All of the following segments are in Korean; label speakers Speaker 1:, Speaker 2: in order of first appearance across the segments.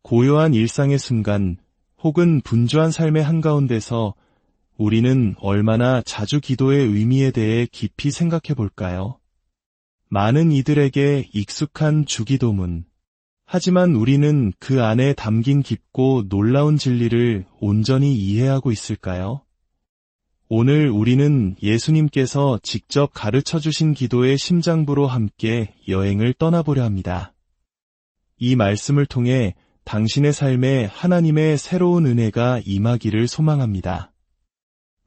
Speaker 1: 고요한 일상의 순간 혹은 분주한 삶의 한가운데서 우리는 얼마나 자주 기도의 의미에 대해 깊이 생각해 볼까요? 많은 이들에게 익숙한 주기도문. 하지만 우리는 그 안에 담긴 깊고 놀라운 진리를 온전히 이해하고 있을까요? 오늘 우리는 예수님께서 직접 가르쳐 주신 기도의 심장부로 함께 여행을 떠나보려 합니다. 이 말씀을 통해 당신의 삶에 하나님의 새로운 은혜가 임하기를 소망합니다.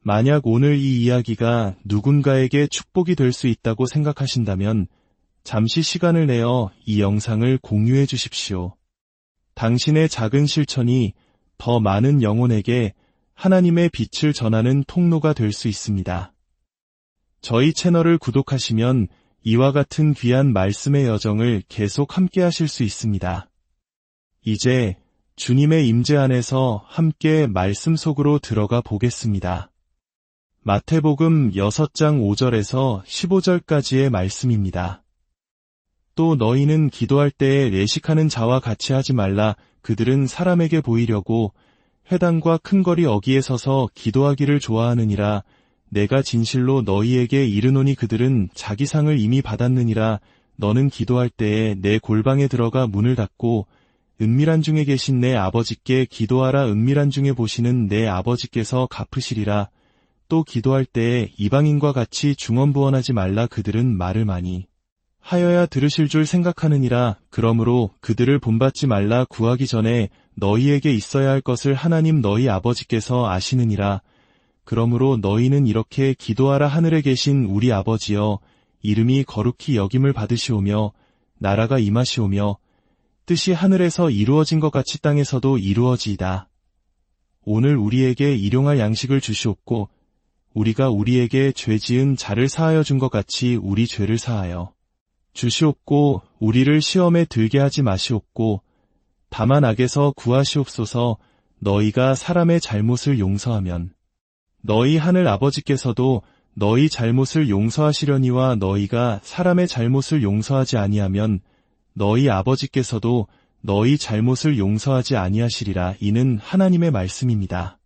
Speaker 1: 만약 오늘 이 이야기가 누군가에게 축복이 될 수 있다고 생각하신다면 잠시 시간을 내어 이 영상을 공유해 주십시오. 당신의 작은 실천이 더 많은 영혼에게 하나님의 빛을 전하는 통로가 될 수 있습니다. 저희 채널을 구독하시면 이와 같은 귀한 말씀의 여정을 계속 함께 하실 수 있습니다. 이제 주님의 임재 안에서 함께 말씀 속으로 들어가 보겠습니다. 마태복음 6장 5절에서 15절까지의 말씀입니다. 또 너희는 기도할 때에 외식하는 자와 같이 하지 말라. 그들은 사람에게 보이려고 회당과 큰 거리 어귀에 서서 기도하기를 좋아하느니라. 내가 진실로 너희에게 이르노니 그들은 자기 상을 이미 받았느니라. 너는 기도할 때에 내 골방에 들어가 문을 닫고 은밀한 중에 계신 내 아버지께 기도하라. 은밀한 중에 보시는 내 아버지께서 갚으시리라. 또 기도할 때에 이방인과 같이 중언부언하지 말라. 그들은 말을 많이 하여야 들으실 줄 생각하느니라. 그러므로 그들을 본받지 말라. 구하기 전에 너희에게 있어야 할 것을 하나님 너희 아버지께서 아시느니라. 그러므로 너희는 이렇게 기도하라. 하늘에 계신 우리 아버지여, 이름이 거룩히 여김을 받으시오며 나라가 임하시오며 뜻이 하늘에서 이루어진 것 같이 땅에서도 이루어지이다. 오늘 우리에게 일용할 양식을 주시옵고 우리가 우리에게 죄 지은 자를 사하여 준 것 같이 우리 죄를 사하여 주시옵고 우리를 시험에 들게 하지 마시옵고 다만 악에서 구하시옵소서. 너희가 사람의 잘못을 용서하면 너희 하늘 아버지께서도 너희 잘못을 용서하시려니와 너희가 사람의 잘못을 용서하지 아니하면 너희 아버지께서도 너희 잘못을 용서하지 아니하시리라. 이는 하나님의 말씀입니다.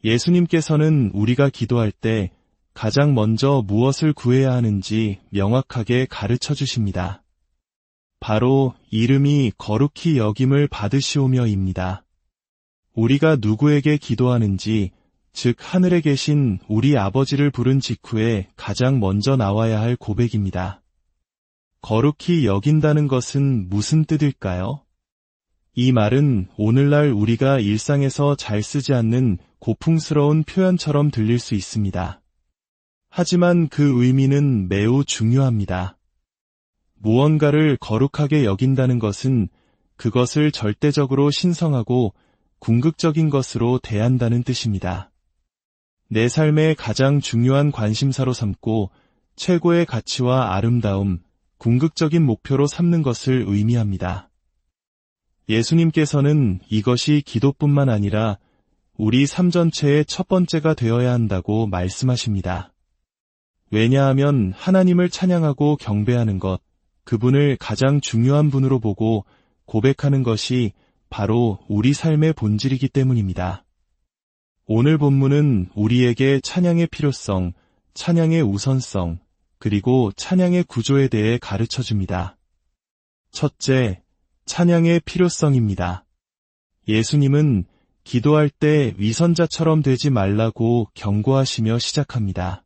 Speaker 1: 예수님께서는 우리가 기도할 때 가장 먼저 무엇을 구해야 하는지 명확하게 가르쳐 주십니다. 바로 이름이 거룩히 여김을 받으시오며입니다. 우리가 누구에게 기도하는지, 즉 하늘에 계신 우리 아버지를 부른 직후에 가장 먼저 나와야 할 고백입니다. 거룩히 여긴다는 것은 무슨 뜻일까요? 이 말은 오늘날 우리가 일상에서 잘 쓰지 않는 고풍스러운 표현처럼 들릴 수 있습니다. 하지만 그 의미는 매우 중요합니다. 무언가를 거룩하게 여긴다는 것은 그것을 절대적으로 신성하고 궁극적인 것으로 대한다는 뜻입니다. 내 삶의 가장 중요한 관심사로 삼고 최고의 가치와 아름다움, 궁극적인 목표로 삼는 것을 의미합니다. 예수님께서는 이것이 기도뿐만 아니라 우리 삶 전체의 첫 번째가 되어야 한다고 말씀하십니다. 왜냐하면 하나님을 찬양하고 경배하는 것, 그분을 가장 중요한 분으로 보고 고백하는 것이 바로 우리 삶의 본질이기 때문입니다. 오늘 본문은 우리에게 찬양의 필요성, 찬양의 우선성, 그리고 찬양의 구조에 대해 가르쳐 줍니다. 첫째, 찬양의 필요성입니다. 예수님은 기도할 때 위선자처럼 되지 말라고 경고하시며 시작합니다.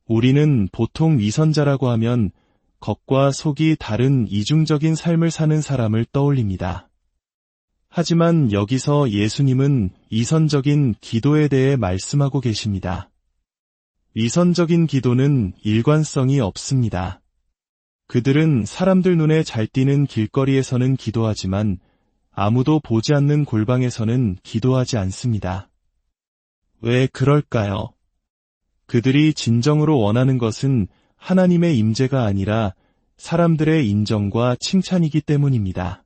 Speaker 1: 우리는 보통 위선자라고 하면 겉과 속이 다른 이중적인 삶을 사는 사람을 떠올립니다. 하지만 여기서 예수님은 이선적인 기도에 대해 말씀하고 계십니다. 위선적인 기도는 일관성이 없습니다. 그들은 사람들 눈에 잘 띄는 길거리에서는 기도하지만 아무도 보지 않는 골방에서는 기도하지 않습니다. 왜 그럴까요? 그들이 진정으로 원하는 것은 하나님의 임재가 아니라 사람들의 인정과 칭찬이기 때문입니다.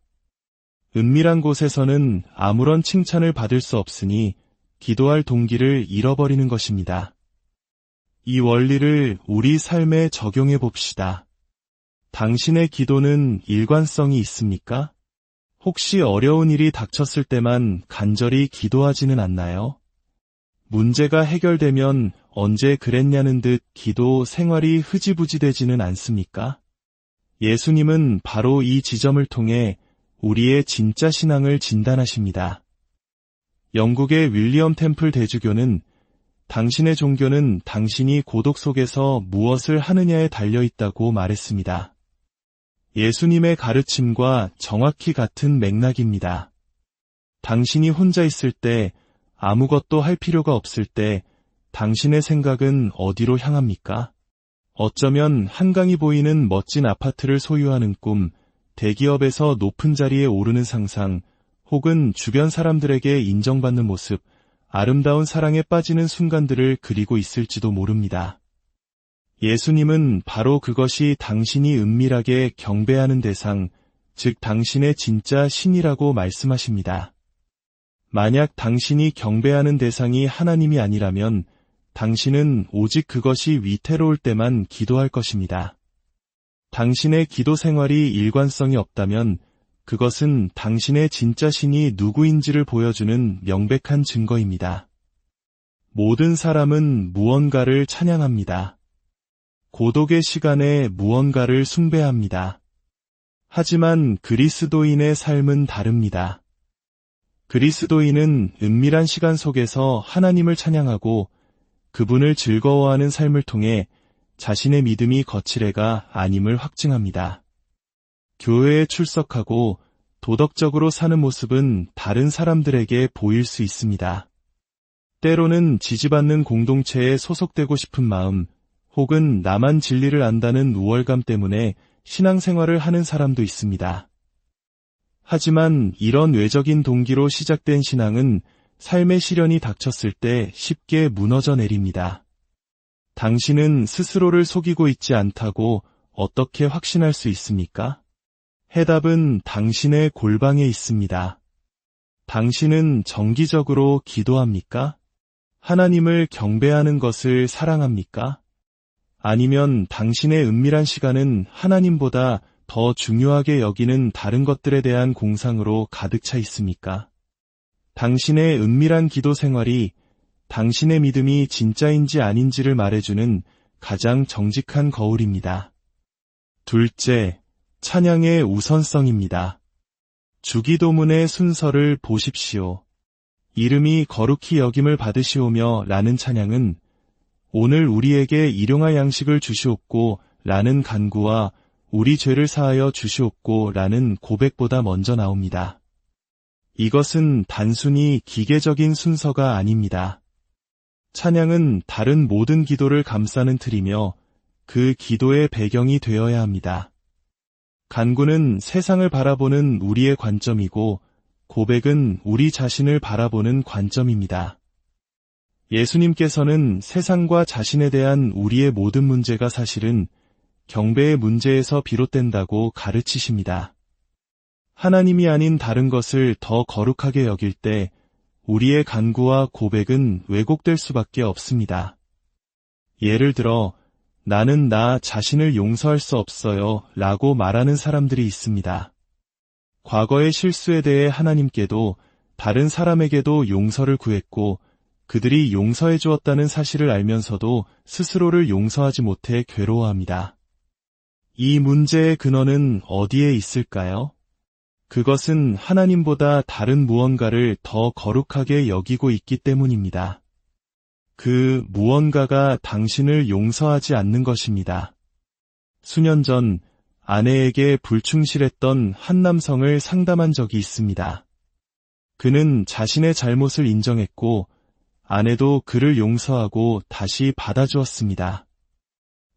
Speaker 1: 은밀한 곳에서는 아무런 칭찬을 받을 수 없으니 기도할 동기를 잃어버리는 것입니다. 이 원리를 우리 삶에 적용해 봅시다. 당신의 기도는 일관성이 있습니까? 혹시 어려운 일이 닥쳤을 때만 간절히 기도하지는 않나요? 문제가 해결되면 언제 그랬냐는 듯 기도 생활이 흐지부지 되지는 않습니까? 예수님은 바로 이 지점을 통해 우리의 진짜 신앙을 진단하십니다. 영국의 윌리엄 템플 대주교는 당신의 종교는 당신이 고독 속에서 무엇을 하느냐에 달려있다고 말했습니다. 예수님의 가르침과 정확히 같은 맥락입니다. 당신이 혼자 있을 때, 아무것도 할 필요가 없을 때 당신의 생각은 어디로 향합니까? 어쩌면 한강이 보이는 멋진 아파트를 소유하는 꿈, 대기업에서 높은 자리에 오르는 상상, 혹은 주변 사람들에게 인정받는 모습, 아름다운 사랑에 빠지는 순간들을 그리고 있을지도 모릅니다. 예수님은 바로 그것이 당신이 은밀하게 경배하는 대상, 즉 당신의 진짜 신이라고 말씀하십니다. 만약 당신이 경배하는 대상이 하나님이 아니라면 당신은 오직 그것이 위태로울 때만 기도할 것입니다. 당신의 기도 생활이 일관성이 없다면 그것은 당신의 진짜 신이 누구인지를 보여주는 명백한 증거입니다. 모든 사람은 무언가를 찬양합니다. 고독의 시간에 무언가를 숭배합니다. 하지만 그리스도인의 삶은 다릅니다. 그리스도인은 은밀한 시간 속에서 하나님을 찬양하고 그분을 즐거워하는 삶을 통해 자신의 믿음이 거칠애가 아님을 확증합니다. 교회에 출석하고 도덕적으로 사는 모습은 다른 사람들에게 보일 수 있습니다. 때로는 지지받는 공동체에 소속되고 싶은 마음, 혹은 나만 진리를 안다는 우월감 때문에 신앙생활을 하는 사람도 있습니다. 하지만 이런 외적인 동기로 시작된 신앙은 삶의 시련이 닥쳤을 때 쉽게 무너져 내립니다. 당신은 스스로를 속이고 있지 않다고 어떻게 확신할 수 있습니까? 해답은 당신의 골방에 있습니다. 당신은 정기적으로 기도합니까? 하나님을 경배하는 것을 사랑합니까? 아니면 당신의 은밀한 시간은 하나님보다 더 중요하게 여기는 다른 것들에 대한 공상으로 가득 차 있습니까? 당신의 은밀한 기도 생활이 당신의 믿음이 진짜인지 아닌지를 말해주는 가장 정직한 거울입니다. 둘째, 찬양의 우선성입니다. 주기도문의 순서를 보십시오. 이름이 거룩히 여김을 받으시오며 라는 찬양은 오늘 우리에게 일용할 양식을 주시옵고 라는 간구와 우리 죄를 사하여 주시옵고 라는 고백보다 먼저 나옵니다. 이것은 단순히 기계적인 순서가 아닙니다. 찬양은 다른 모든 기도를 감싸는 틀이며 그 기도의 배경이 되어야 합니다. 간구는 세상을 바라보는 우리의 관점이고 고백은 우리 자신을 바라보는 관점입니다. 예수님께서는 세상과 자신에 대한 우리의 모든 문제가 사실은 경배의 문제에서 비롯된다고 가르치십니다. 하나님이 아닌 다른 것을 더 거룩하게 여길 때 우리의 간구와 고백은 왜곡될 수밖에 없습니다. 예를 들어 나는 나 자신을 용서할 수 없어요 라고 말하는 사람들이 있습니다. 과거의 실수에 대해 하나님께도 다른 사람에게도 용서를 구했고 그들이 용서해 주었다는 사실을 알면서도 스스로를 용서하지 못해 괴로워합니다. 이 문제의 근원은 어디에 있을까요? 그것은 하나님보다 다른 무언가를 더 거룩하게 여기고 있기 때문입니다. 그 무언가가 당신을 용서하지 않는 것입니다. 수년 전 아내에게 불충실했던 한 남성을 상담한 적이 있습니다. 그는 자신의 잘못을 인정했고 아내도 그를 용서하고 다시 받아주었습니다.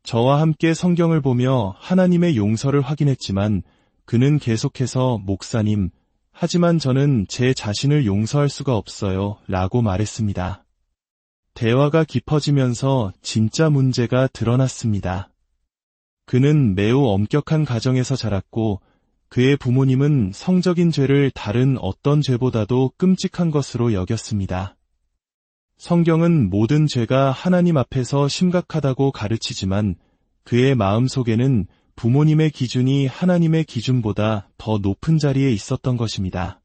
Speaker 1: 저와 함께 성경을 보며 하나님의 용서를 확인했지만 그는 계속해서 목사님, 하지만 저는 제 자신을 용서할 수가 없어요 라고 말했습니다. 대화가 깊어지면서 진짜 문제가 드러났습니다. 그는 매우 엄격한 가정에서 자랐고 그의 부모님은 성적인 죄를 다른 어떤 죄보다도 끔찍한 것으로 여겼습니다. 성경은 모든 죄가 하나님 앞에서 심각하다고 가르치지만 그의 마음속에는 부모님의 기준이 하나님의 기준보다 더 높은 자리에 있었던 것입니다.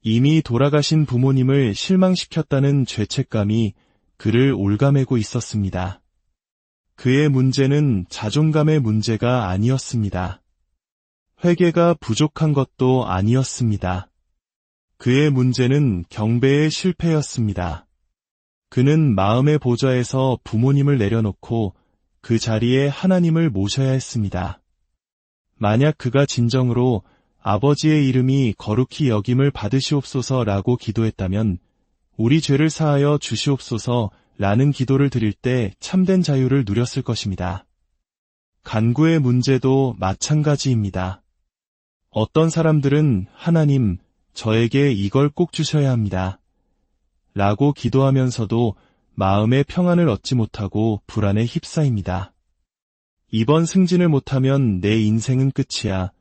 Speaker 1: 이미 돌아가신 부모님을 실망시켰다는 죄책감이 그를 올가매고 있었습니다. 그의 문제는 자존감의 문제가 아니었습니다. 회개가 부족한 것도 아니었습니다. 그의 문제는 경배의 실패였습니다. 그는 마음의 보좌에서 부모님을 내려놓고 그 자리에 하나님을 모셔야 했습니다. 만약 그가 진정으로 아버지의 이름이 거룩히 여김을 받으시옵소서라고 기도했다면 우리 죄를 사하여 주시옵소서 라는 기도를 드릴 때 참된 자유를 누렸을 것입니다. 간구의 문제도 마찬가지입니다. 어떤 사람들은 하나님, 저에게 이걸 꼭 주셔야 합니다. 라고 기도하면서도 마음의 평안을 얻지 못하고 불안에 휩싸입니다. 이번 승진을 못하면 내 인생은 끝이야.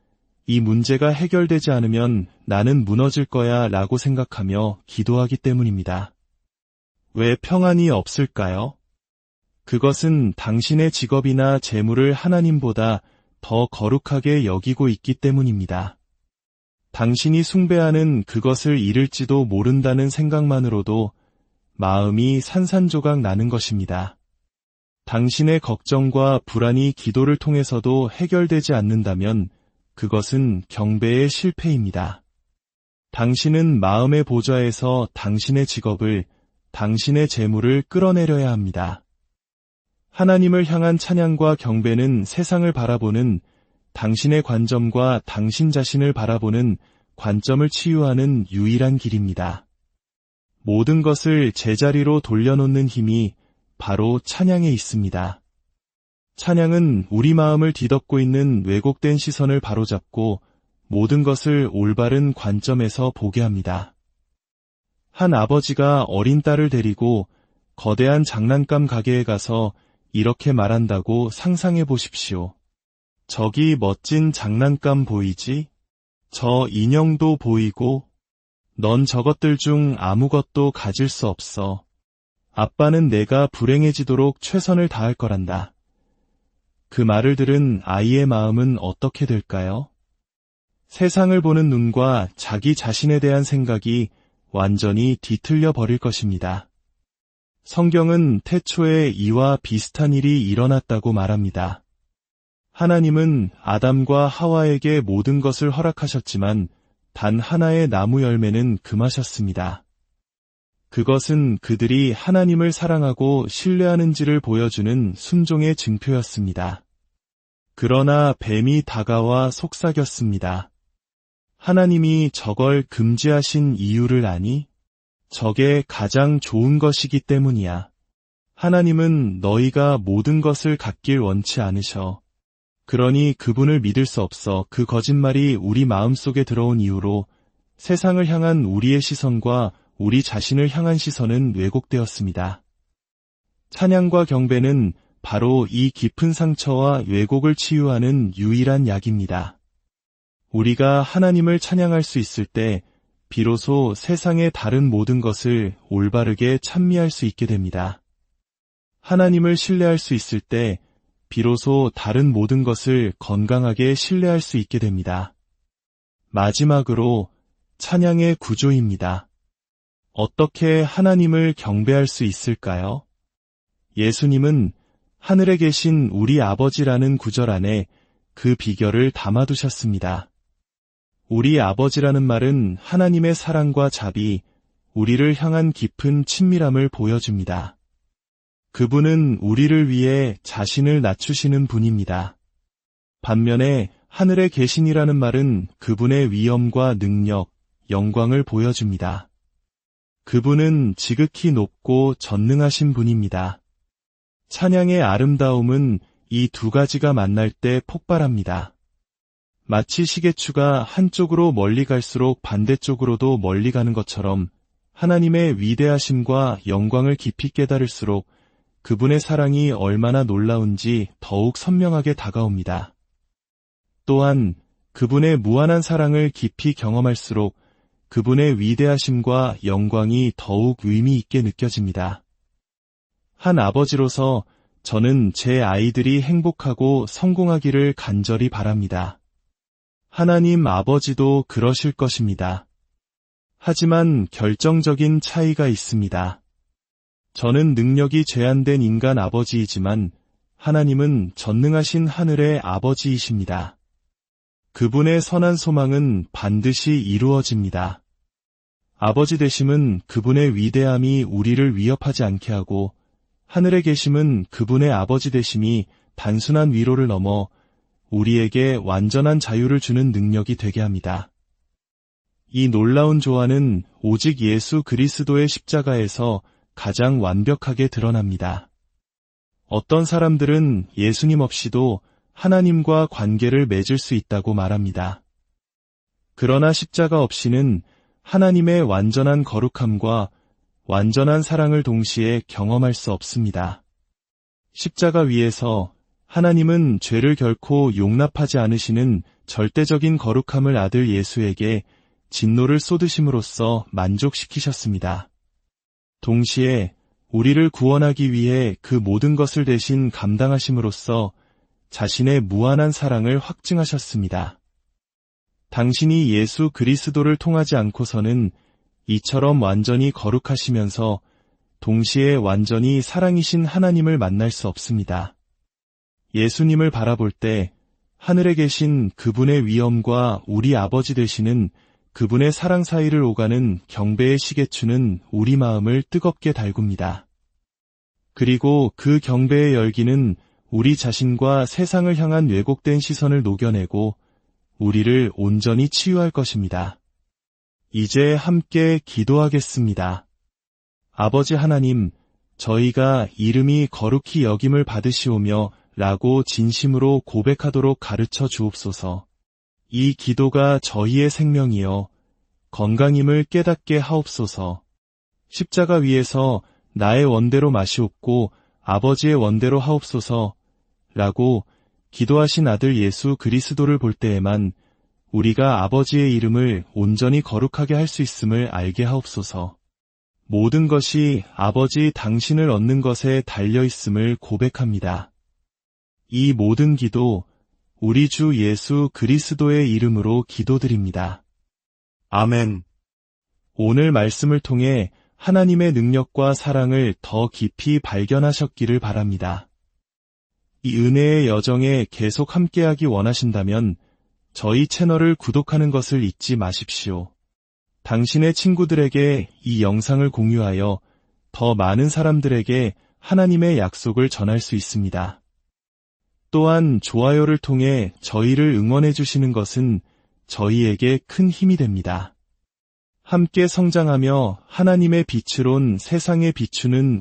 Speaker 1: 이 문제가 해결되지 않으면 나는 무너질 거야 라고 생각하며 기도하기 때문입니다. 왜 평안이 없을까요? 그것은 당신의 직업이나 재물을 하나님보다 더 거룩하게 여기고 있기 때문입니다. 당신이 숭배하는 그것을 잃을지도 모른다는 생각만으로도 마음이 산산조각 나는 것입니다. 당신의 걱정과 불안이 기도를 통해서도 해결되지 않는다면 그것은 경배의 실패입니다. 당신은 마음의 보좌에서 당신의 직업을, 당신의 재물을 끌어내려야 합니다. 하나님을 향한 찬양과 경배는 세상을 바라보는 당신의 관점과 당신 자신을 바라보는 관점을 치유하는 유일한 길입니다. 모든 것을 제자리로 돌려놓는 힘이 바로 찬양에 있습니다. 찬양은 우리 마음을 뒤덮고 있는 왜곡된 시선을 바로잡고 모든 것을 올바른 관점에서 보게 합니다. 한 아버지가 어린 딸을 데리고 거대한 장난감 가게에 가서 이렇게 말한다고 상상해 보십시오. 저기 멋진 장난감 보이지? 저 인형도 보이고, 넌 저것들 중 아무것도 가질 수 없어. 아빠는 내가 불행해지도록 최선을 다할 거란다. 그 말을 들은 아이의 마음은 어떻게 될까요? 세상을 보는 눈과 자기 자신에 대한 생각이 완전히 뒤틀려 버릴 것입니다. 성경은 태초에 이와 비슷한 일이 일어났다고 말합니다. 하나님은 아담과 하와에게 모든 것을 허락하셨지만 단 하나의 나무 열매는 금하셨습니다. 그것은 그들이 하나님을 사랑하고 신뢰하는지를 보여주는 순종의 증표였습니다. 그러나 뱀이 다가와 속삭였습니다. 하나님이 저걸 금지하신 이유를 아니? 저게 가장 좋은 것이기 때문이야. 하나님은 너희가 모든 것을 갖길 원치 않으셔. 그러니 그분을 믿을 수 없어. 그 거짓말이 우리 마음속에 들어온 이후로 세상을 향한 우리의 시선과 우리 자신을 향한 시선은 왜곡되었습니다. 찬양과 경배는 바로 이 깊은 상처와 왜곡을 치유하는 유일한 약입니다. 우리가 하나님을 찬양할 수 있을 때 비로소 세상의 다른 모든 것을 올바르게 찬미할 수 있게 됩니다. 하나님을 신뢰할 수 있을 때 비로소 다른 모든 것을 건강하게 신뢰할 수 있게 됩니다. 마지막으로 찬양의 구조입니다. 어떻게 하나님을 경배할 수 있을까요? 예수님은 하늘에 계신 우리 아버지라는 구절 안에 그 비결을 담아두셨습니다. 우리 아버지라는 말은 하나님의 사랑과 자비, 우리를 향한 깊은 친밀함을 보여줍니다. 그분은 우리를 위해 자신을 낮추시는 분입니다. 반면에 하늘에 계신이라는 말은 그분의 위엄과 능력, 영광을 보여줍니다. 그분은 지극히 높고 전능하신 분입니다. 찬양의 아름다움은 이 두 가지가 만날 때 폭발합니다. 마치 시계추가 한쪽으로 멀리 갈수록 반대쪽으로도 멀리 가는 것처럼 하나님의 위대하심과 영광을 깊이 깨달을수록 그분의 사랑이 얼마나 놀라운지 더욱 선명하게 다가옵니다. 또한 그분의 무한한 사랑을 깊이 경험할수록 그분의 위대하심과 영광이 더욱 의미 있게 느껴집니다. 한 아버지로서 저는 제 아이들이 행복하고 성공하기를 간절히 바랍니다. 하나님 아버지도 그러실 것입니다. 하지만 결정적인 차이가 있습니다. 저는 능력이 제한된 인간 아버지이지만 하나님은 전능하신 하늘의 아버지이십니다. 그분의 선한 소망은 반드시 이루어집니다. 아버지 되심은 그분의 위대함이 우리를 위협하지 않게 하고 하늘에 계심은 그분의 아버지 되심이 단순한 위로를 넘어 우리에게 완전한 자유를 주는 능력이 되게 합니다. 이 놀라운 조화는 오직 예수 그리스도의 십자가에서 가장 완벽하게 드러납니다. 어떤 사람들은 예수님 없이도 하나님과 관계를 맺을 수 있다고 말합니다. 그러나 십자가 없이는 하나님의 완전한 거룩함과 완전한 사랑을 동시에 경험할 수 없습니다. 십자가 위에서 하나님은 죄를 결코 용납하지 않으시는 절대적인 거룩함을 아들 예수에게 진노를 쏟으심으로써 만족시키셨습니다. 동시에 우리를 구원하기 위해 그 모든 것을 대신 감당하심으로써 자신의 무한한 사랑을 확증하셨습니다. 당신이 예수 그리스도를 통하지 않고서는 이처럼 완전히 거룩하시면서 동시에 완전히 사랑이신 하나님을 만날 수 없습니다. 예수님을 바라볼 때 하늘에 계신 그분의 위엄과 우리 아버지 되시는 그분의 사랑 사이를 오가는 경배의 시계추는 우리 마음을 뜨겁게 달굽니다. 그리고 그 경배의 열기는 우리 자신과 세상을 향한 왜곡된 시선을 녹여내고 우리를 온전히 치유할 것입니다. 이제 함께 기도하겠습니다. 아버지 하나님, 저희가 이름이 거룩히 여김을 받으시오며 라고 진심으로 고백하도록 가르쳐 주옵소서. 이 기도가 저희의 생명이여 건강임을 깨닫게 하옵소서. 십자가 위에서 나의 원대로 마시옵고 아버지의 원대로 하옵소서 라고 기도하신 아들 예수 그리스도를 볼 때에만 우리가 아버지의 이름을 온전히 거룩하게 할 수 있음을 알게 하옵소서. 모든 것이 아버지 당신을 얻는 것에 달려 있음을 고백합니다. 이 모든 기도 우리 주 예수 그리스도의 이름으로 기도드립니다. 아멘. 오늘 말씀을 통해 하나님의 능력과 사랑을 더 깊이 발견하셨기를 바랍니다. 이 은혜의 여정에 계속 함께하기 원하신다면 저희 채널을 구독하는 것을 잊지 마십시오. 당신의 친구들에게 이 영상을 공유하여 더 많은 사람들에게 하나님의 약속을 전할 수 있습니다. 또한 좋아요를 통해 저희를 응원해 주시는 것은 저희에게 큰 힘이 됩니다. 함께 성장하며 하나님의 빛을 온 세상에 비추는